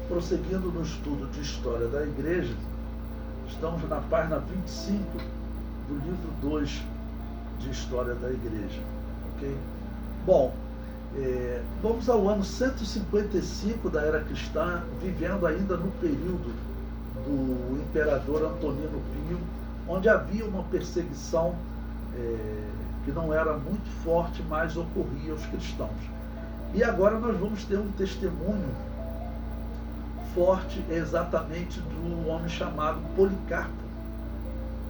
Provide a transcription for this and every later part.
Prosseguindo no estudo de História da Igreja, estamos na página 25 do livro 2 de História da Igreja. Ok? Bom, vamos ao ano 155 da Era Cristã, vivendo ainda no período do imperador Antonino Pio, onde havia uma perseguição que não era muito forte, mas ocorria aos cristãos. E agora nós vamos ter um testemunho forte exatamente do homem chamado Policarpo.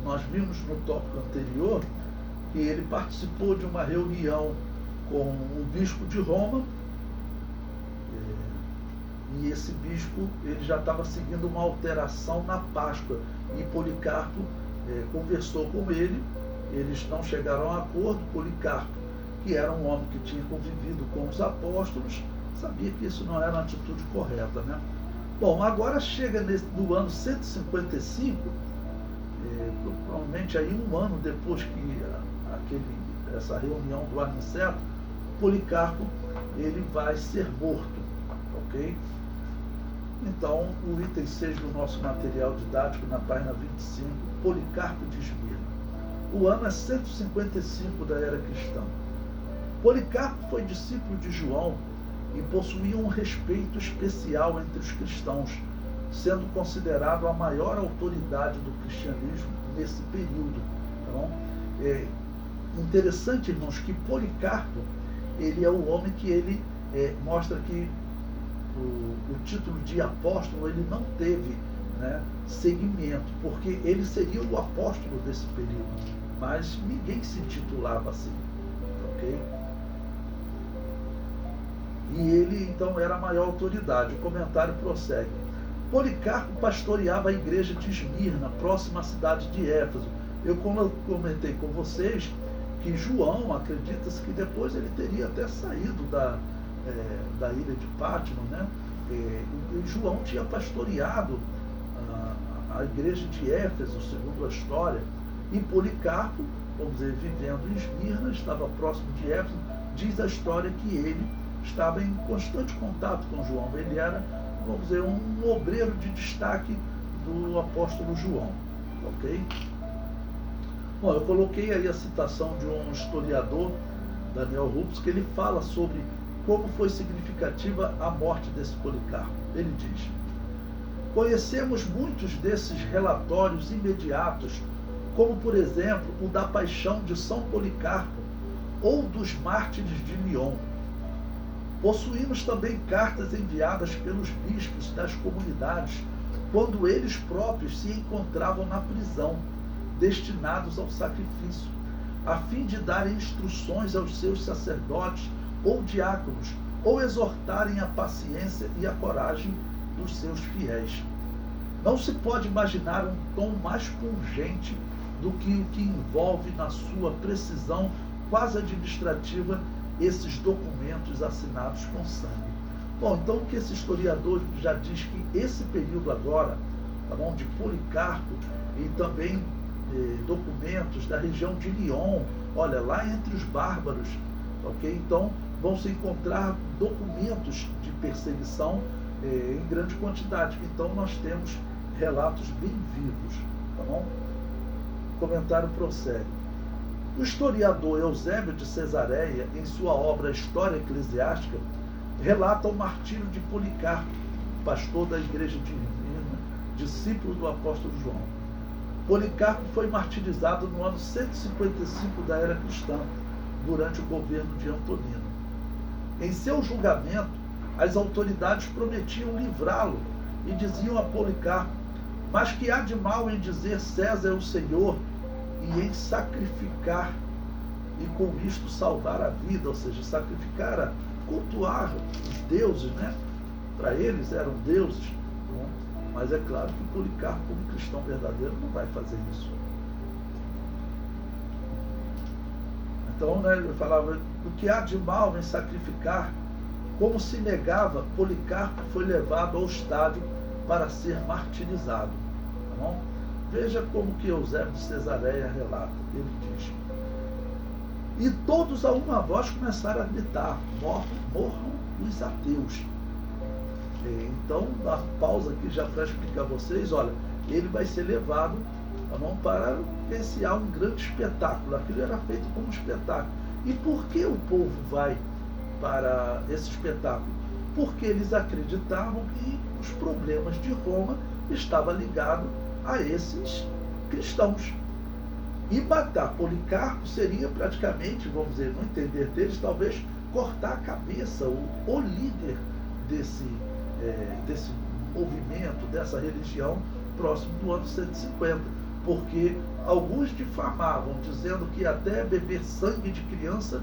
Nós vimos no tópico anterior que ele participou de uma reunião com o bispo de Roma, e esse bispo ele já estava seguindo uma alteração na Páscoa, e Policarpo conversou com ele, eles não chegaram a acordo. Policarpo, que era um homem que tinha convivido com os apóstolos, sabia que isso não era uma atitude correta, né? Bom, agora chega no ano 155, provavelmente aí um ano depois que essa reunião do aniceto, Policarpo ele vai ser morto, ok? Então, o item 6 do nosso material didático, na página 25, Policarpo de Esmirna. O ano é 155 da Era Cristã. Policarpo foi discípulo de João e possuía um respeito especial entre os cristãos, sendo considerado a maior autoridade do cristianismo nesse período. Tá bom? É interessante, irmãos, que Policarpo ele é o homem que ele mostra que o título de apóstolo ele não teve, né, seguimento, porque ele seria o apóstolo desse período, mas ninguém se titulava assim, ok? E ele então era a maior autoridade. O comentário prossegue. Policarpo pastoreava a igreja de Esmirna, próxima à cidade de Éfeso. Eu comentei com vocês que João, acredita-se que depois ele teria até saído da ilha de Pátimo, né? E João tinha pastoreado a igreja de Éfeso, segundo a história, e Policarpo, vamos dizer, vivendo em Esmirna, estava próximo de Éfeso. Diz a história que ele estava em constante contato com João. Ele era, vamos dizer, um obreiro de destaque do apóstolo João, ok? Bom, eu coloquei aí a citação de um historiador, Daniel Rupes, que ele fala sobre como foi significativa a morte desse Policarpo. Ele diz: conhecemos muitos desses relatórios imediatos, como, por exemplo, o da paixão de São Policarpo ou dos mártires de Lyon. Possuímos também cartas enviadas pelos bispos das comunidades, quando eles próprios se encontravam na prisão, destinados ao sacrifício, a fim de darem instruções aos seus sacerdotes ou diáconos, ou exortarem a paciência e a coragem dos seus fiéis. Não se pode imaginar um tom mais pungente do que o que envolve na sua precisão quase administrativa esses documentos assinados com sangue. Bom, então o que esse historiador já diz que esse período agora, tá bom, de Policarpo, e também documentos da região de Lyon, olha, lá entre os bárbaros, ok? Então vão se encontrar documentos de perseguição em grande quantidade. Então nós temos relatos bem vivos, tá bom? O comentário prossegue. O historiador Eusébio de Cesareia, em sua obra História Eclesiástica, relata o martírio de Policarpo, pastor da igreja de Esmirna, discípulo do apóstolo João. Policarpo foi martirizado no ano 155 da Era Cristã, durante o governo de Antonino. Em seu julgamento, as autoridades prometiam livrá-lo e diziam a Policarpo: mas que há de mal em dizer César é o Senhor e em sacrificar e com isto salvar a vida, ou seja, sacrificar, cultuar os deuses, né? Para eles eram deuses, não? Mas é claro que Policarpo, como cristão verdadeiro, não vai fazer isso. Então, né, ele falava: o que há de mal em sacrificar? Como se negava, Policarpo foi levado ao estádio para ser martirizado. Tá bom? Veja como que Eusébio de Cesareia relata. Ele diz: e todos a uma voz começaram a gritar: morram os ateus. Então, a pausa aqui já para explicar a vocês, olha, ele vai ser levado, tá bom, para vivenciar um grande espetáculo. Aquilo era feito como espetáculo. E por que o povo vai para esse espetáculo? Porque eles acreditavam que os problemas de Roma estavam ligados a esses cristãos. E matar Policarpo seria praticamente, vamos dizer, no entender deles, talvez cortar a cabeça, o líder desse movimento, dessa religião, próximo do ano 150. Porque alguns difamavam, dizendo que até beber sangue de criança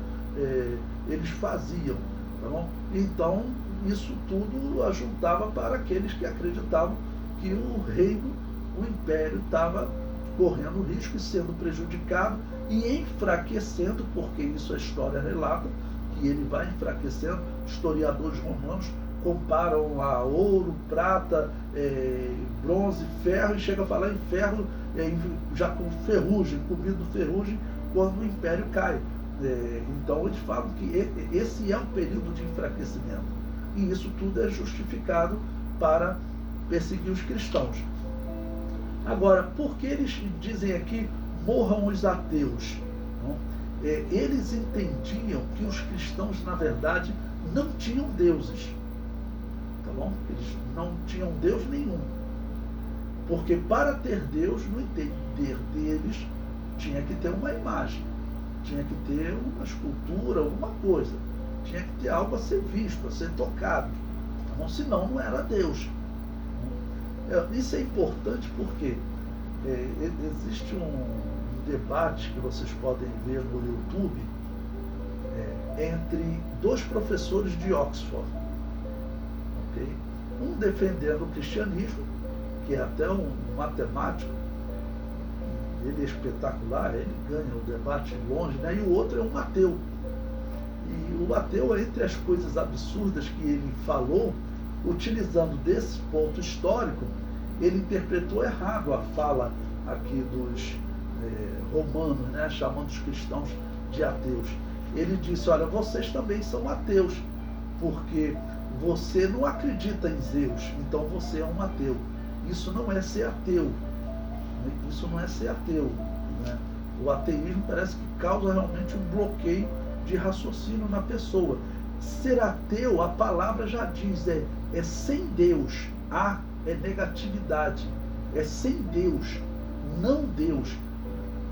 eles faziam. Tá bom? Então, isso tudo ajuntava para aqueles que acreditavam que o reino, o império, estava correndo risco e sendo prejudicado e enfraquecendo, porque isso a história relata, que ele vai enfraquecendo. Historiadores romanos comparam lá ouro, prata, bronze, ferro, e chega a falar em ferro já com ferrugem, cobrido de ferrugem, quando o império cai. Então eles falam que esse é um período de enfraquecimento, e isso tudo é justificado para perseguir os cristãos. Agora, por que eles dizem aqui morram os ateus? Não? Eles entendiam que os cristãos, na verdade, não tinham deuses. Tá bom? Eles não tinham Deus nenhum. Porque para ter Deus, no entender deles, tinha que ter uma imagem, tinha que ter uma escultura, alguma coisa, tinha que ter algo a ser visto, a ser tocado. Tá bom? Senão não era Deus. Isso é importante porque existe um debate que vocês podem ver no YouTube entre dois professores de Oxford. Okay? Um defendendo o cristianismo, que é até um matemático, ele é espetacular, ele ganha o debate longe, né? E o outro é um ateu. E o ateu, entre as coisas absurdas que ele falou, utilizando desse ponto histórico, ele interpretou errado a fala aqui dos romanos, né, chamando os cristãos de ateus. Ele disse, olha, vocês também são ateus, porque você não acredita em Zeus, então você é um ateu. Isso não é ser ateu. Isso não é ser ateu. Né? O ateísmo parece que causa realmente um bloqueio de raciocínio na pessoa. Ser ateu, a palavra já diz, é sem Deus. É negatividade. É sem Deus, não Deus.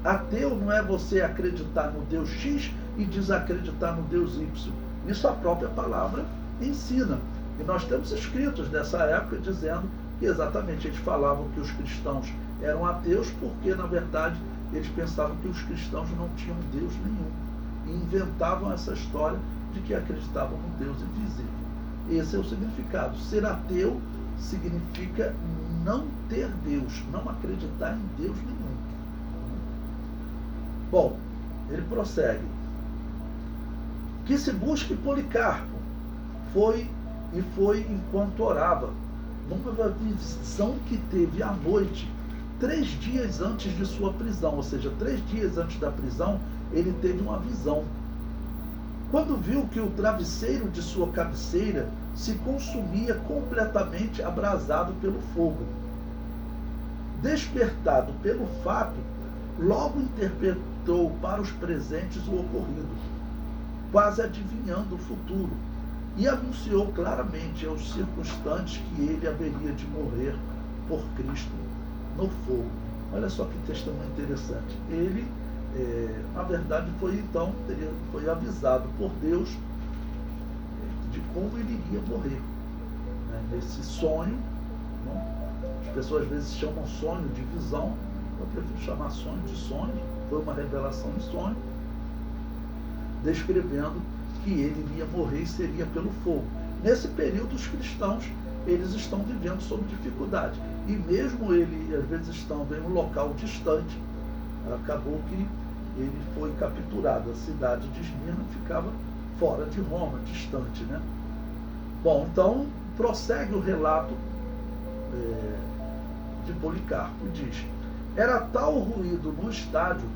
Ateu não é você acreditar no Deus X e desacreditar no Deus Y. Isso a própria palavra ensina. E nós temos escritos dessa época dizendo que exatamente eles falavam que os cristãos eram ateus porque, na verdade, eles pensavam que os cristãos não tinham Deus nenhum. E inventavam essa história de que acreditavam no Deus invisível. Esse é o significado. Ser ateu significa não ter Deus, não acreditar em Deus nenhum. Bom, ele prossegue. Que se busque Policarpo. Foi enquanto orava, numa visão que teve à noite, 3 dias antes de sua prisão, ou seja, 3 dias antes da prisão, ele teve uma visão. Quando viu que o travesseiro de sua cabeceira se consumia completamente abrasado pelo fogo. Despertado pelo fato, logo interpretou para os presentes o ocorrido, quase adivinhando o futuro, e anunciou claramente aos circunstantes que ele haveria de morrer por Cristo no fogo. Olha só que testemunho interessante. Ele, na verdade, foi avisado por Deus de como ele iria morrer. Né? Nesse sonho, as pessoas às vezes chamam sonho de visão, eu prefiro chamar sonho de sonho, foi uma revelação de sonho, descrevendo que ele iria morrer e seria pelo fogo. Nesse período, os cristãos, eles estão vivendo sob dificuldade. E mesmo ele, às vezes, estando em um local distante, acabou que ele foi capturado. A cidade de Esmirna ficava fora de Roma, distante, né? Bom, então, prossegue o relato de Policarpo e diz: era tal o ruído no estádio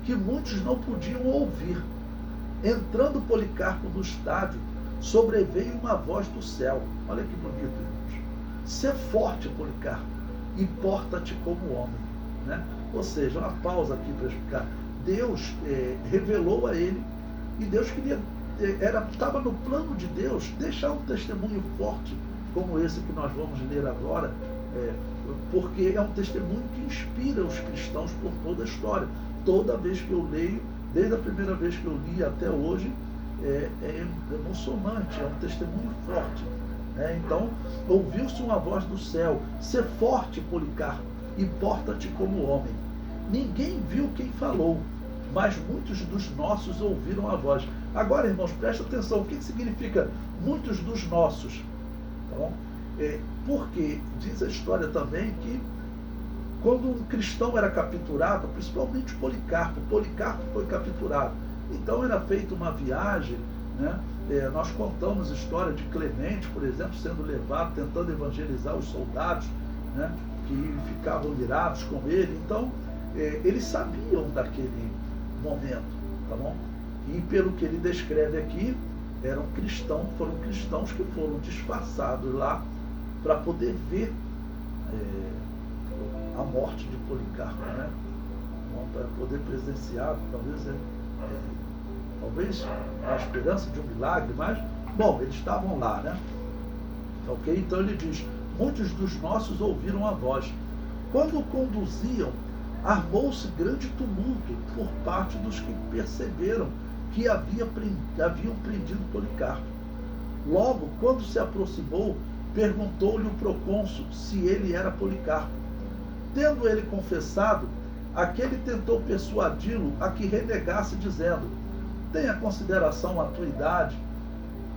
que muitos não podiam ouvir. Entrando Policarpo no estádio, sobreveio uma voz do céu. Olha que bonito. Ser forte, Policarpo, e porta-te como homem. Né? Ou seja, uma pausa aqui para explicar. Deus revelou a ele, e Deus queria, estava no plano de Deus deixar um testemunho forte como esse que nós vamos ler agora, porque é um testemunho que inspira os cristãos por toda a história. Toda vez que eu leio, desde a primeira vez que eu li até hoje, é emocionante, é um testemunho forte. Então, ouviu-se uma voz do céu: ser forte, Policarpo, e porta-te como homem. Ninguém viu quem falou, mas muitos dos nossos ouviram a voz. Agora, irmãos, presta atenção, o que significa muitos dos nossos? Então, porque diz a história também que quando um cristão era capturado, principalmente Policarpo foi capturado. Então era feita uma viagem, né? Nós contamos a história de Clemente, por exemplo, sendo levado, tentando evangelizar os soldados, né? Que ficavam irados com ele. Então, eles sabiam daquele momento, tá bom? E pelo que ele descreve aqui, foram cristãos que foram disfarçados lá para poder ver a morte de Policarpo, né? Para poder presenciar, talvez a esperança de um milagre, mas, bom, eles estavam lá, né? Ok? Então ele diz: muitos dos nossos ouviram a voz. Quando o conduziam, armou-se grande tumulto por parte dos que perceberam que haviam prendido Policarpo. Logo, quando se aproximou, perguntou-lhe o procônsul se ele era Policarpo. Tendo ele confessado, aquele tentou persuadi-lo a que renegasse, dizendo: tenha consideração à tua idade,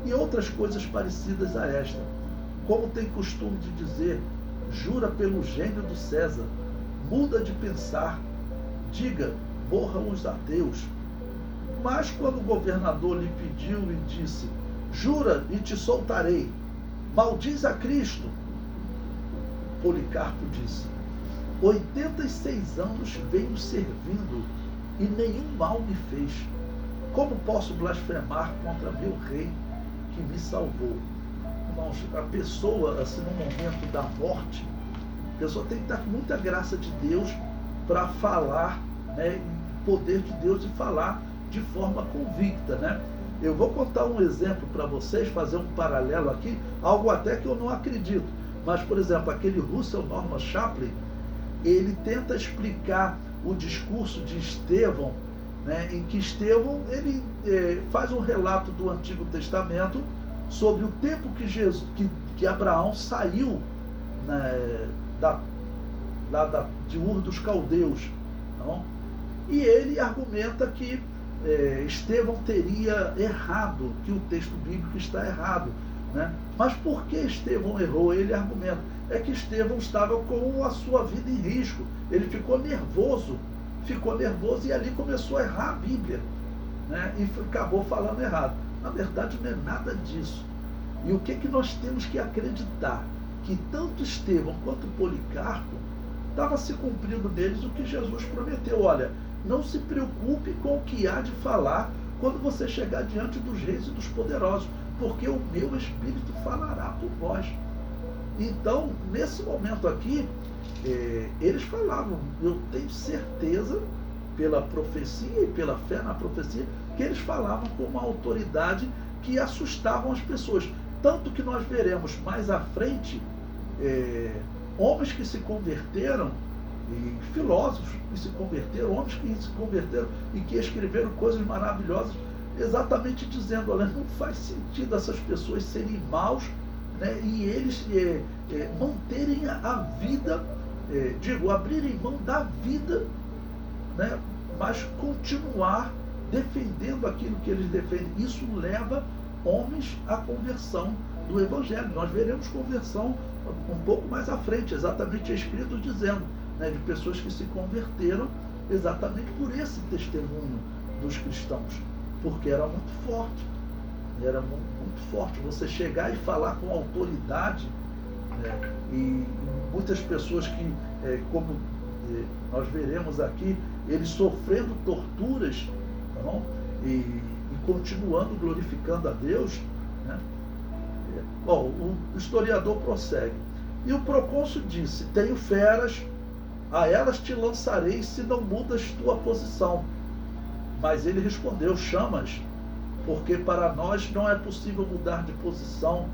e outras coisas parecidas a esta. Como tem costume de dizer: jura pelo gênio do César, muda de pensar, diga: morram os ateus. Mas quando o governador lhe pediu e disse: jura e te soltarei, maldiz a Cristo, Policarpo disse: 86 anos venho servindo e nenhum mal me fez. Como posso blasfemar contra meu rei que me salvou? Irmãos, a pessoa, assim, no momento da morte, a pessoa tem que estar com muita graça de Deus para falar, né, poder de Deus, e falar de forma convicta, né? Eu vou contar um exemplo para vocês, fazer um paralelo aqui, algo até que eu não acredito. Mas, por exemplo, aquele Russell Norman Chaplin, ele tenta explicar o discurso de Estevão, né, em que Estevão ele faz um relato do Antigo Testamento sobre o tempo que Abraão saiu, né, de Ur dos Caldeus. Não? E ele argumenta que Estevão teria errado, que o texto bíblico está errado. Né? Mas por que Estevão errou? Ele argumenta que Estevão estava com a sua vida em risco. Ele ficou nervoso e ali começou a errar a Bíblia, né? E acabou falando errado. Na verdade, não é nada disso. E o que nós temos que acreditar? Que tanto Estevão quanto Policarpo estava se cumprindo neles o que Jesus prometeu. Olha, não se preocupe com o que há de falar quando você chegar diante dos reis e dos poderosos, porque o meu Espírito falará por vós. Então, nesse momento aqui, eles falavam, eu tenho certeza, pela profecia e pela fé na profecia, que eles falavam com uma autoridade que assustavam as pessoas. Tanto que nós veremos mais à frente homens que se converteram, e filósofos que se converteram, homens que se converteram e que escreveram coisas maravilhosas, exatamente dizendo: olha, não faz sentido essas pessoas serem maus, né, e eles manterem a vida, abrirem mão da vida, né, mas continuar defendendo aquilo que eles defendem. Isso leva homens à conversão do Evangelho. Nós veremos conversão um pouco mais à frente, exatamente escrito dizendo, né, de pessoas que se converteram exatamente por esse testemunho dos cristãos, porque era muito forte. Era muito forte você chegar e falar com autoridade, né? E muitas pessoas que, como nós veremos aqui, eles sofrendo torturas, não? E continuando glorificando a Deus, né? Bom, o historiador prossegue. E o procônsul disse: tenho feras, a elas te lançarei se não mudas tua posição. Mas ele respondeu: chama-as, porque para nós não é possível mudar de posição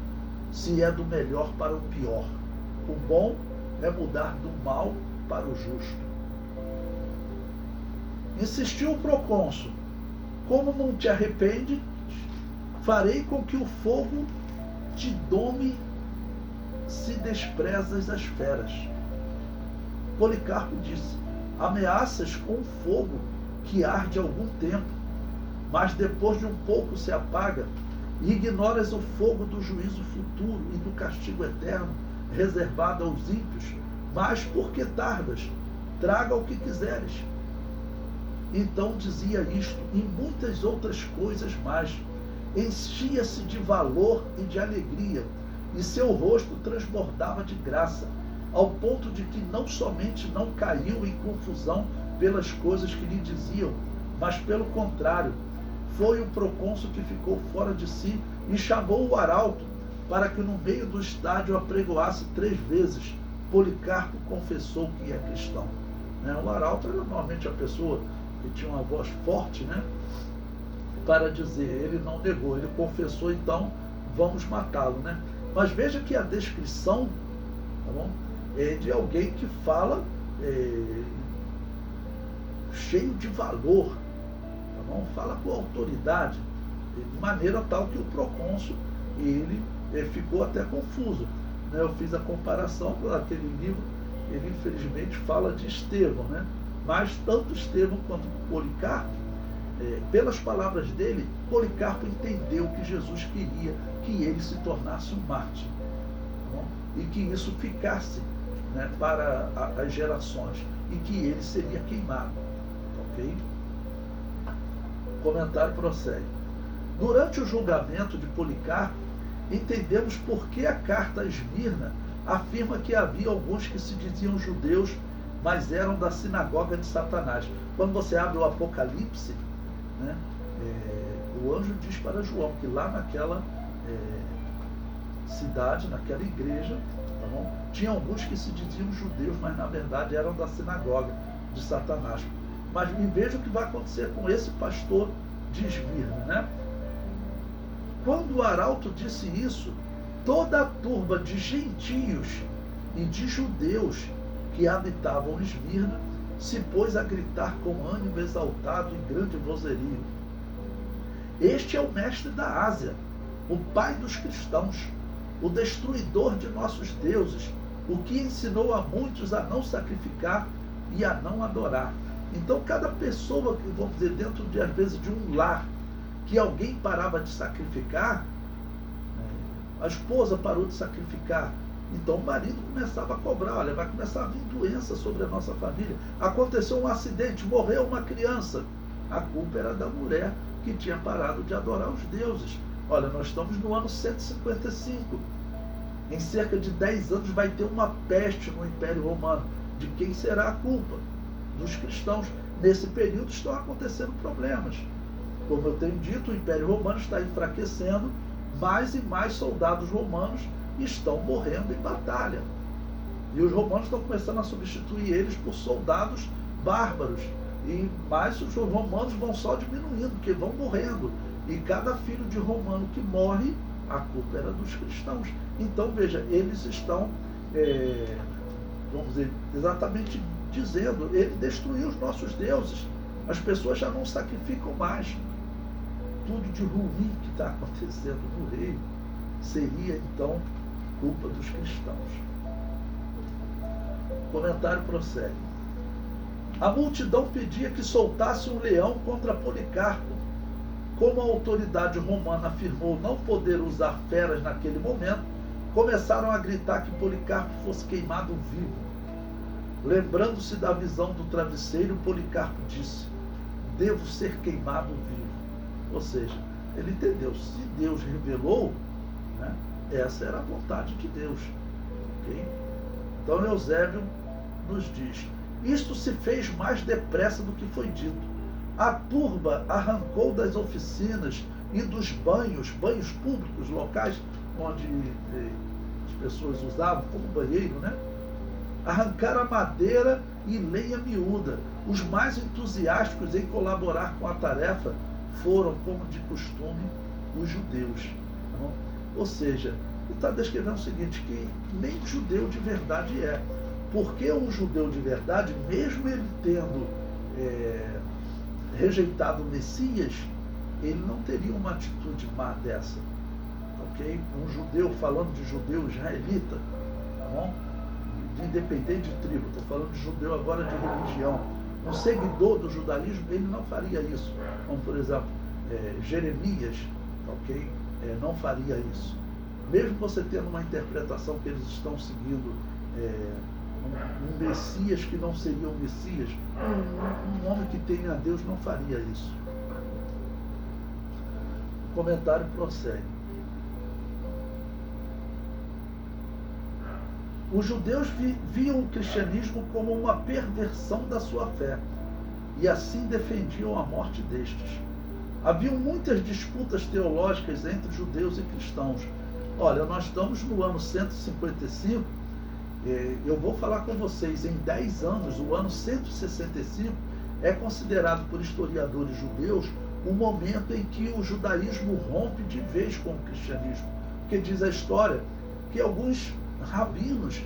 se é do melhor para o pior. O bom é mudar do mal para o justo. Insistiu o procônsul: como não te arrependes, farei com que o fogo te dome se desprezas as feras. Policarpo disse: ameaças com o fogo que arde algum tempo, mas depois de um pouco se apaga, e ignoras o fogo do juízo futuro e do castigo eterno reservado aos ímpios. Mas por que tardas? Traga o que quiseres. Então dizia isto e muitas outras coisas mais. Enchia-se de valor e de alegria, e seu rosto transbordava de graça, ao ponto de que não somente não caiu em confusão pelas coisas que lhe diziam, mas pelo contrário, foi o procônsul que ficou fora de si e chamou o arauto para que no meio do estádio apregoasse 3 vezes. Policarpo confessou que é cristão. O arauto era normalmente a pessoa que tinha uma voz forte, para dizer. Ele não negou, ele confessou, então vamos matá-lo. Mas veja que a descrição, tá bom, é de alguém que fala cheio de valor, tá bom? Fala com autoridade, de maneira tal que o procônsul ele ficou até confuso. Eu fiz a comparação com aquele livro, ele infelizmente fala de Estevão, mas tanto Estevão quanto Policarpo, pelas palavras dele, Policarpo entendeu que Jesus queria que ele se tornasse um mártir, tá bom? E que isso ficasse para as gerações, e que ele seria queimado. Ok? O comentário prossegue. Durante o julgamento de Policarpo, entendemos por que a carta a Esmirna afirma que havia alguns que se diziam judeus, mas eram da sinagoga de Satanás. Quando você abre o Apocalipse, o anjo diz para João que lá naquela cidade, naquela igreja, tá bom, tinha alguns que se diziam judeus, mas na verdade eram da sinagoga de Satanás. Mas veja o que vai acontecer com esse pastor de Esmirna, Quando o arauto disse isso, toda a turba de gentios e de judeus que habitavam Esmirna se pôs a gritar com ânimo exaltado e grande vozerio: este é o mestre da Ásia, o pai dos cristãos, o destruidor de nossos deuses, o que ensinou a muitos a não sacrificar e a não adorar. Então, cada pessoa, que vamos dizer, dentro de, às vezes, de um lar, que alguém parava de sacrificar, a esposa parou de sacrificar, então o marido começava a cobrar: olha, vai começar a vir doença sobre a nossa família, aconteceu um acidente, morreu uma criança, a culpa era da mulher que tinha parado de adorar os deuses. Olha, nós estamos no ano 155, em cerca de 10 anos vai ter uma peste no Império Romano. De quem será a culpa? Dos cristãos. Nesse período estão acontecendo problemas. Como eu tenho dito, o Império Romano está enfraquecendo, mais e mais soldados romanos estão morrendo em batalha. E os romanos estão começando a substituir eles por soldados bárbaros. E mais os romanos vão só diminuindo, porque vão morrendo. E cada filho de romano que morre, a culpa era dos cristãos. Então, veja, eles estão, vamos dizer, exatamente dizendo: ele destruiu os nossos deuses. As pessoas já não sacrificam mais. Tudo de ruim que está acontecendo no reino seria, então, culpa dos cristãos. O comentário prossegue. A multidão pedia que soltasse um leão contra Policarpo. Como a autoridade romana afirmou não poder usar feras naquele momento, começaram a gritar que Policarpo fosse queimado vivo. Lembrando-se da visão do travesseiro, Policarpo disse: devo ser queimado vivo. Ou seja, ele entendeu, se Deus revelou, essa era a vontade de Deus. Okay? Então Eusébio nos diz: isto se fez mais depressa do que foi dito. A turba arrancou das oficinas e dos banhos públicos locais onde as pessoas usavam como banheiro, né? Arrancar a madeira e lenha miúda. Os mais entusiásticos em colaborar com a tarefa foram, como de costume, os judeus. Tá? Ou seja, ele está descrevendo o seguinte, que nem judeu de verdade é. Porque um judeu de verdade, mesmo ele tendo rejeitado o Messias, ele não teria uma atitude má dessa. Okay? Um judeu, falando de judeu israelita, tá bom? Independente de tribo, estou falando de judeu agora de religião. Um seguidor do judaísmo, ele não faria isso. Como, por exemplo, Jeremias, ok? Não faria isso. Mesmo você tendo uma interpretação que eles estão seguindo um Messias que não seria o Messias, um homem que tem a Deus não faria isso. O comentário prossegue. Os judeus viam o cristianismo como uma perversão da sua fé e assim defendiam a morte destes. Haviam muitas disputas teológicas entre judeus e cristãos. Olha, nós estamos no ano 155, eu vou falar com vocês, em 10 anos, o ano 165 é considerado por historiadores judeus o momento em que o judaísmo rompe de vez com o cristianismo. Porque diz a história que alguns rabinos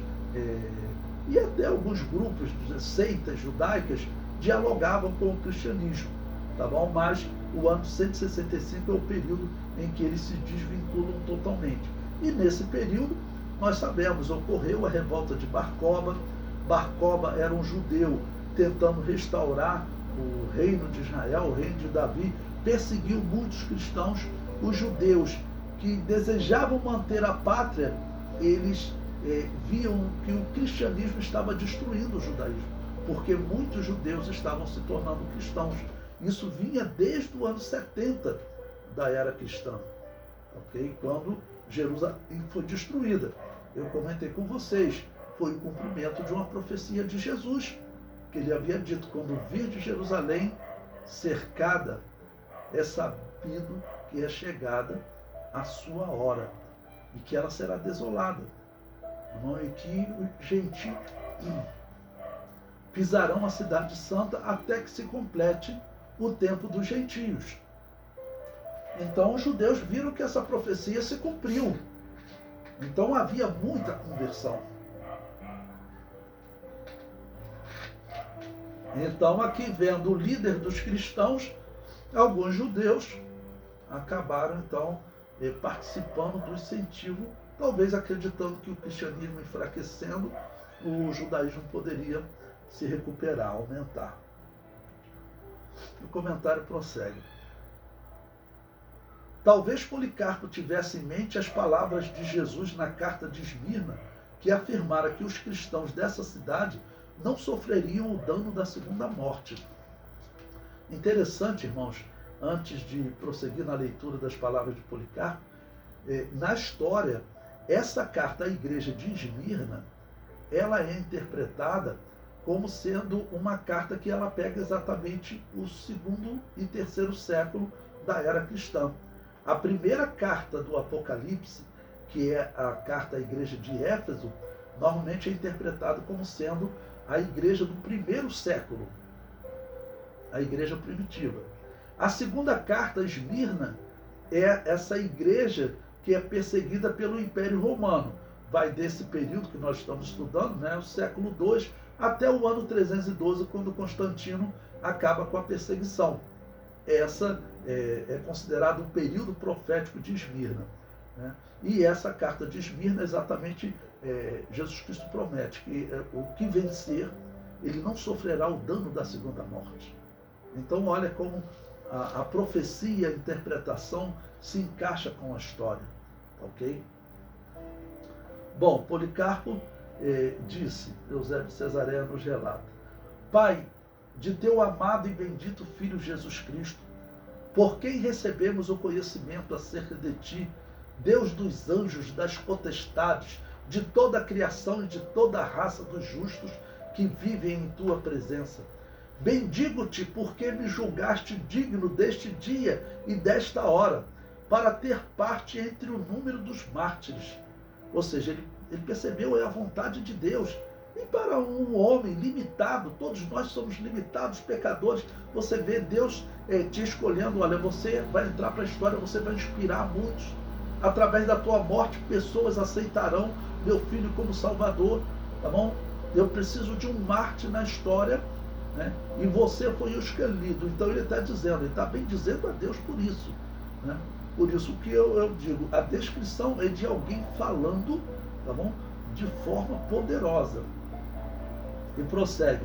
e até alguns grupos de seitas judaicas dialogavam com o cristianismo, tá bom? Mas o ano 165 é o período em que eles se desvinculam totalmente. E nesse período, nós sabemos, ocorreu a revolta de Bar Kokhba. Bar Kokhba era um judeu tentando restaurar o reino de Israel, o reino de Davi, perseguiu muitos cristãos. Os judeus que desejavam manter a pátria, eles viam que o cristianismo estava destruindo o judaísmo, porque muitos judeus estavam se tornando cristãos. Isso vinha desde o ano 70 da era cristã, ok? Quando Jerusalém foi destruída. Eu comentei com vocês, foi o cumprimento de uma profecia de Jesus, que ele havia dito, quando vir de Jerusalém cercada, é sabido que é chegada a sua hora, e que ela será desolada, e que os gentios pisarão a cidade santa até que se complete o tempo dos gentios. Então os judeus viram que essa profecia se cumpriu. Então havia muita conversão. Então, aqui vendo o líder dos cristãos, alguns judeus acabaram então participando do incentivo, talvez acreditando que o cristianismo enfraquecendo, o judaísmo poderia se recuperar, aumentar. O comentário prossegue. Talvez Policarpo tivesse em mente as palavras de Jesus na carta de Esmirna, que afirmara que os cristãos dessa cidade não sofreriam o dano da segunda morte. Interessante, irmãos, antes de prosseguir na leitura das palavras de Policarpo, na história, essa carta à igreja de Esmirna, ela é interpretada como sendo uma carta que ela pega exatamente o 2º e 3º século da era cristã. A primeira carta do Apocalipse, que é a carta à igreja de Éfeso, normalmente é interpretada como sendo a igreja do 1º século, a igreja primitiva. A segunda carta, a Esmirna, é essa igreja que é perseguida pelo Império Romano. Vai desse período que nós estamos estudando, né, o século II, até o ano 312, quando Constantino acaba com a perseguição. Essa é considerado o período profético de Esmirna, né? E essa carta de Esmirna, exatamente, Jesus Cristo promete que o que vencer, ele não sofrerá o dano da segunda morte. Então, olha como a profecia, a interpretação se encaixa com a história, ok? Bom, Policarpo disse, Eusébio de Cesareia nos relata: Pai, de teu amado e bendito Filho Jesus Cristo, por quem recebemos o conhecimento acerca de ti, Deus dos anjos, das potestades, de toda a criação e de toda a raça dos justos que vivem em tua presença. Bendigo-te porque me julgaste digno deste dia e desta hora, para ter parte entre o número dos mártires. Ou seja, Ele percebeu, é a vontade de Deus. E para um homem limitado, todos nós somos limitados, pecadores, você vê Deus te escolhendo, olha, você vai entrar para a história, você vai inspirar muitos. Através da tua morte, pessoas aceitarão meu filho como Salvador, tá bom? Eu preciso de um Marte na história, né? E você foi o escolhido. Então ele está dizendo, ele está bem dizendo a Deus por isso, né? Por isso que eu digo, a descrição é de alguém falando, tá bom? De forma poderosa. E prossegue.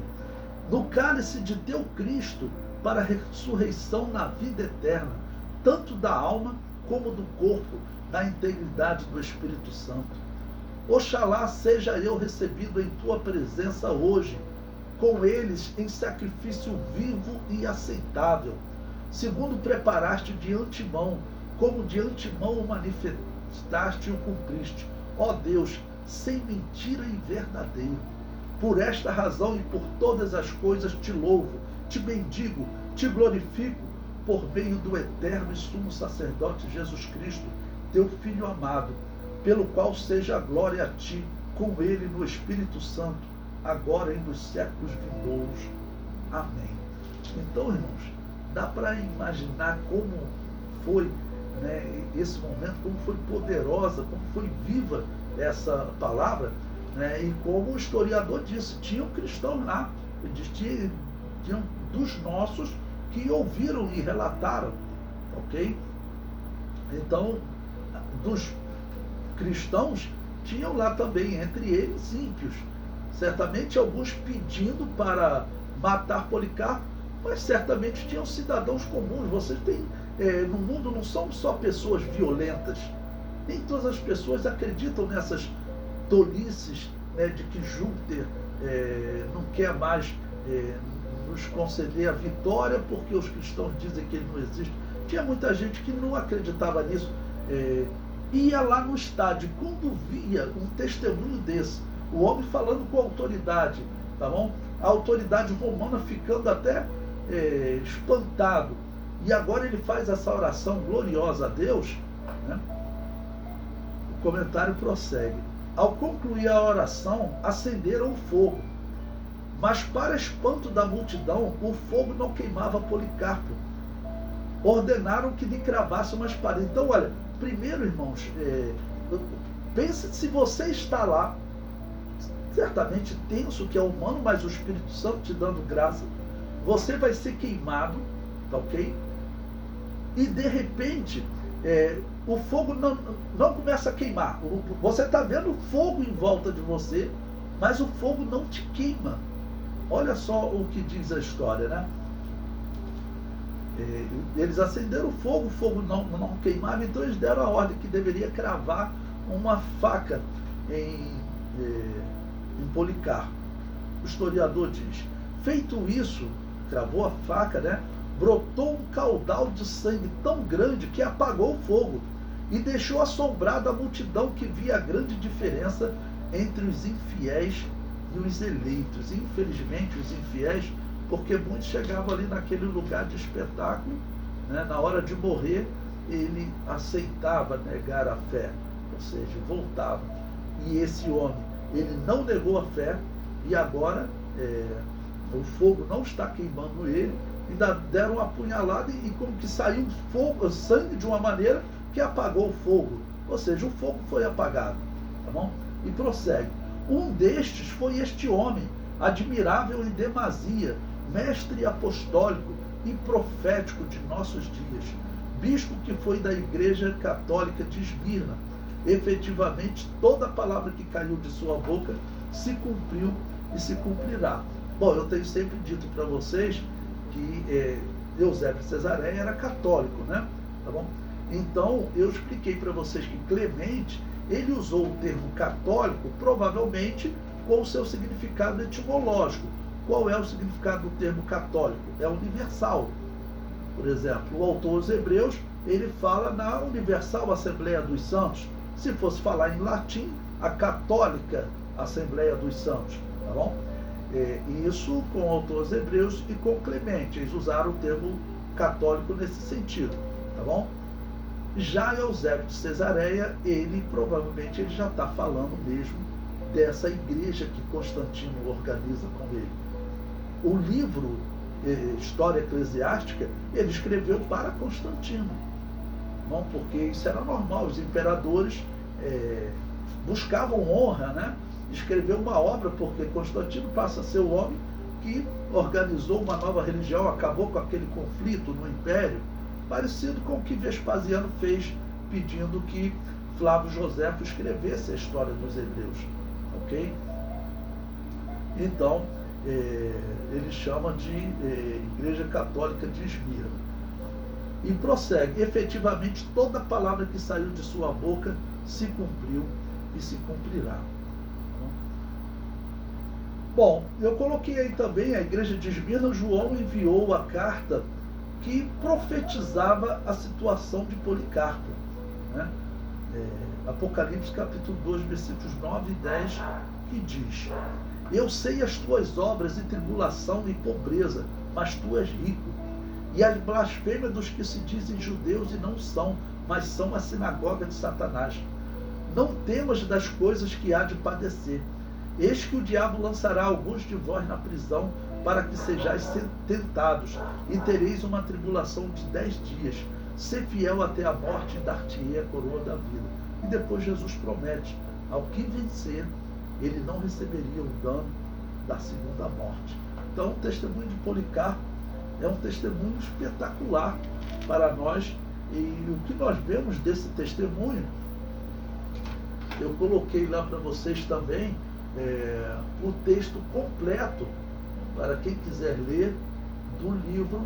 No cálice de teu Cristo, para a ressurreição na vida eterna, tanto da alma como do corpo, na integridade do Espírito Santo. Oxalá seja eu recebido em tua presença hoje, com eles em sacrifício vivo e aceitável, segundo preparaste de antemão, como de antemão o manifestaste e o cumpriste, ó Deus, sem mentira e verdadeiro. Por esta razão e por todas as coisas te louvo, te bendigo, te glorifico, por meio do eterno e sumo sacerdote Jesus Cristo, teu Filho amado, pelo qual seja a glória a ti, com ele no Espírito Santo, agora e nos séculos vindouros. Amém. Então, irmãos, dá para imaginar como foi, né, esse momento, como foi poderosa, como foi viva essa palavra, né, e como o historiador disse, tinham cristãos lá, tinham dos nossos que ouviram e relataram, ok? Então, dos cristãos, tinham lá também, entre eles, ímpios. Certamente alguns pedindo para matar Policarpo, mas certamente tinham cidadãos comuns. Vocês têm, no mundo não são só pessoas violentas. Nem todas as pessoas acreditam nessas tolices, né, de que Júpiter não quer mais nos conceder a vitória porque os cristãos dizem que ele não existe. Tinha muita gente que não acreditava nisso. Ia lá no estádio, quando via um testemunho desse, o homem falando com autoridade, tá bom? A autoridade romana ficando até espantado. E agora ele faz essa oração gloriosa a Deus, né? O comentário prossegue. Ao concluir a oração, acenderam o fogo. Mas para espanto da multidão, o fogo não queimava Policarpo. Ordenaram que lhe cravassem uma espada. Então, olha, primeiro, irmãos, pense se você está lá, certamente tenso, que é humano, mas o Espírito Santo te dando graça, você vai ser queimado, tá ok? E de repente, o fogo não começa a queimar. Você está vendo fogo em volta de você, mas o fogo não te queima. Olha só o que diz a história, né? Eles acenderam o fogo não queimava, então eles deram a ordem que deveria cravar uma faca em Policarpo. O historiador diz, feito isso, cravou a faca, né? Brotou um caudal de sangue tão grande que apagou o fogo e deixou assombrada a multidão que via a grande diferença entre os infiéis e os eleitos. Infelizmente, os infiéis, porque muitos chegavam ali naquele lugar de espetáculo, né? Na hora de morrer, ele aceitava negar a fé, ou seja, voltava. E esse homem, ele não negou a fé, e agora o fogo não está queimando ele, ainda deram uma apunhalada e como que saiu fogo, sangue de uma maneira que apagou o fogo. Ou seja, o fogo foi apagado, tá bom? E prossegue. Um destes foi este homem, admirável em demasia, mestre apostólico e profético de nossos dias, bispo que foi da Igreja Católica de Esmirna. Efetivamente, toda a palavra que caiu de sua boca se cumpriu e se cumprirá. Bom, eu tenho sempre dito para vocês que Eusébio de Cesareia era católico, né? Tá bom? Então, eu expliquei para vocês que Clemente, ele usou o termo católico, provavelmente com o seu significado etimológico. Qual é o significado do termo católico? É universal. Por exemplo, o autor aos Hebreus, ele fala na Universal Assembleia dos Santos. Se fosse falar em latim, a Católica Assembleia dos Santos, tá bom? Isso com o autor aos Hebreus e com Clemente, eles usaram o termo católico nesse sentido, tá bom? Já Eusébio de Cesareia, ele provavelmente ele já está falando mesmo dessa igreja que Constantino organiza com ele. O livro História Eclesiástica, ele escreveu para Constantino, não, porque isso era normal, os imperadores buscavam honra, né? Escreveu uma obra, porque Constantino passa a ser o homem que organizou uma nova religião, acabou com aquele conflito no Império, parecido com o que Vespasiano fez, pedindo que Flávio Joséfo escrevesse a história dos hebreus. Ok? Então, ele chama de Igreja Católica de Esmirna. E prossegue: efetivamente toda palavra que saiu de sua boca se cumpriu e se cumprirá. Bom, eu coloquei aí também a igreja de Esmirna. João enviou a carta que profetizava a situação de Policarpo, né? Apocalipse capítulo 2, versículos 9 e 10, que diz: eu sei as tuas obras e tribulação e pobreza, mas tu és rico, e as blasfêmias dos que se dizem judeus e não são, mas são a sinagoga de Satanás. Não temas das coisas que há de padecer. Eis que o diabo lançará alguns de vós na prisão, para que sejais tentados, e tereis uma tribulação de 10 dias. Ser fiel até a morte, e dar-te-ei a coroa da vida. E depois Jesus promete: ao que vencer, ele não receberia o dano da segunda morte. Então, o testemunho de Policarpo é um testemunho espetacular para nós. E o que nós vemos desse testemunho, eu coloquei lá para vocês também o texto completo, para quem quiser ler, do livro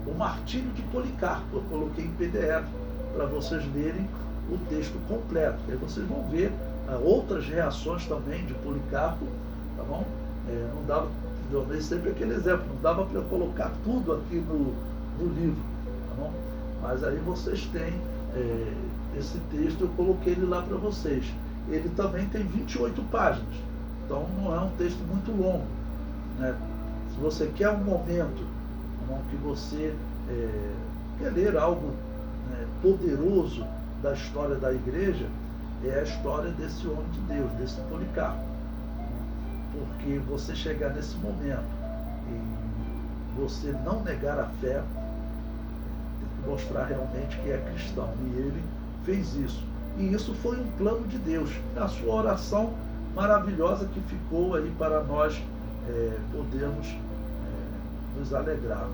O Martírio de Policarpo. Eu coloquei em PDF para vocês lerem o texto completo. Aí vocês vão ver outras reações também de Policarpo, tá bom? Não dava, eu dei sempre aquele exemplo, não dava para eu colocar tudo aqui no livro, tá bom? Mas aí vocês têm esse texto, eu coloquei ele lá para vocês. Ele também tem 28 páginas, então não é um texto muito longo, né? Se você quer um momento que você quer ler algo poderoso da história da igreja, é a história desse homem de Deus, desse Policarpo. Porque você chegar nesse momento e você não negar a fé, tem que mostrar realmente que é cristão. E ele fez isso. E isso foi um plano de Deus. A sua oração maravilhosa que ficou aí para nós podermos nos alegrar.